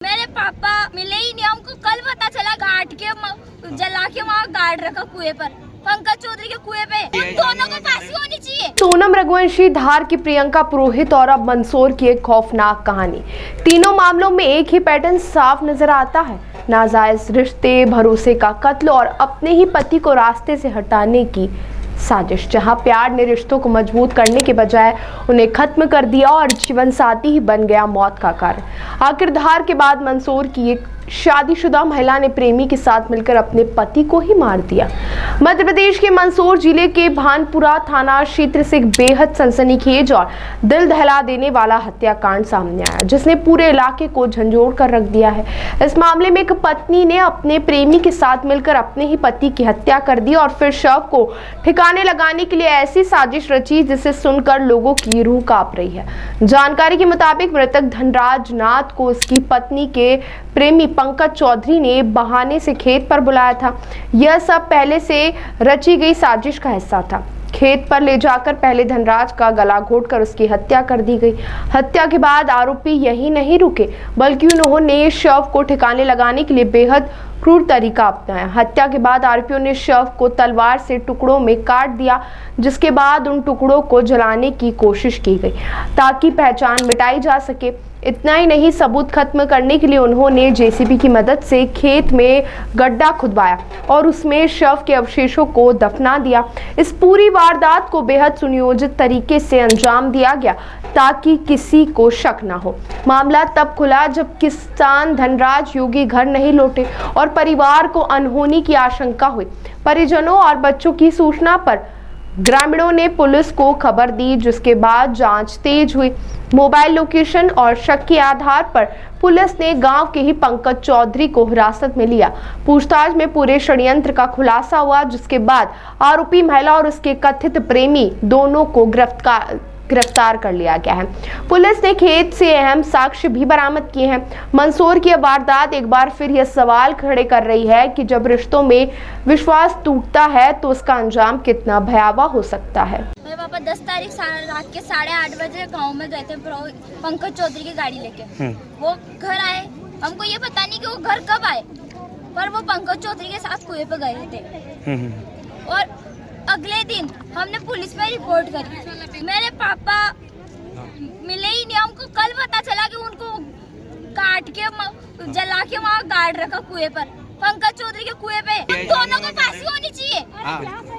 मेरे पापा मिले ही नहीं, हमको कल पता चला, घाट के जला के वहाँ गाड़ रखा कुएं पर, पंकज चौधरी के कुएं पे। उन दोनों को फांसी होनी चाहिए। सोनम रघुवंशी, धार की प्रियंका पुरोहित और अब मंदसौर की एक खौफनाक कहानी। तीनों मामलों में एक ही पैटर्न साफ नजर आता है, नाजायज रिश्ते, भरोसे का कत्ल और अपने ही पति को रास्ते से हटाने की साजिश। जहां प्यार ने रिश्तों को मजबूत करने के बजाय उन्हें खत्म कर दिया और जीवन साथी ही बन गया मौत का कारण। आखिर धार के बाद मंदसौर की एक शादीशुदा महिला ने प्रेमी के साथ मिलकर अपने पति को ही मार दिया। मध्य प्रदेश के मंदसौर जिले के भानपुरा थाना क्षेत्र से एक बेहद सनसनीखेज और दिल दहला देने वाला हत्याकांड सामने आया, जिसने पूरे इलाके को झंझोड़ कर रख दिया है। इस मामले में एक पत्नी ने अपने प्रेमी के साथ मिलकर अपने ही पति की हत्या कर दी और फिर शव को ठिकाने लगाने के लिए ऐसी साजिश रची जिसे सुनकर लोगों की रूह कांप रही है। जानकारी के मुताबिक मृतक धनराज नाथ को उसकी पत्नी के प्रेमी पंकज चौधरी ने बहाने से खेत पर बुलाया था। यह सब पहले से रची गई साजिश का हिस्सा था। खेत पर ले जाकर पहले धनराज का गला घोंटकर उसकी हत्या कर दी गई। हत्या के बाद आरोपी यही नहीं रुके, बल्कि उन्होंने शव को ठिकाने लगाने के लिए बेहद क्रूर तरीका अपनाया। हत्या के बाद आरोपियों ने शव को तलवार से टुकड़ों में काट दिया, जिसके बाद उन टुकड़ों को जलाने की कोशिश की गई ताकि पहचान मिटाई जा सके। इतना ही नहीं, सबूत खत्म करने के लिए उन्होंने जेसीबी की मदद से खेत में गड्ढा खुदवाया और उसमें शव के अवशेषों को दफना दिया। इस पूरी वारदात को बेहद सुनियोजित तरीके से अंजाम दिया गया ताकि किसी को शक न हो। मामला तब खुला जब किसान धनराज योगी घर नहीं लौटे और परिवार को अनहोनी की आशंका हुई। परिजनों और बच्चों की सूचना पर ग्रामीणों ने पुलिस को खबर दी, जिसके बाद जांच तेज हुई। मोबाइल लोकेशन और शक के आधार पर पुलिस ने गांव के ही पंकज चौधरी को हिरासत में लिया। पूछताछ में पूरे षड्यंत्र का खुलासा हुआ, जिसके बाद आरोपी महिला और उसके कथित प्रेमी दोनों को गिरफ्तार कर लिया गया है। पुलिस ने खेत से अहम साक्ष्य भी बरामद किए हैं। मंदसौर की वारदात एक बार फिर यह सवाल खड़े कर रही है कि जब रिश्तों में विश्वास टूटता है तो उसका अंजाम कितना भयावह हो सकता है। मेरे पापा 10 तारीख रात के 8:30 बजे गांव में गए थे पंकज चौधरी की गाड़ी लेके। वो घर आए, हमको ये पता नहीं कि वो घर कब आए, पर वो पंकज चौधरी के साथ कुएं पे गए थे। और अगले दिन हमने पुलिस में रिपोर्ट करी। मेरे पापा मिले ही नहीं, हमको कल पता चला कि उनको काट के जला के वहाँ गाड़ रखा कुएं पर, पंकज चौधरी के कुएं पे। उन दोनों को फांसी होनी चाहिए।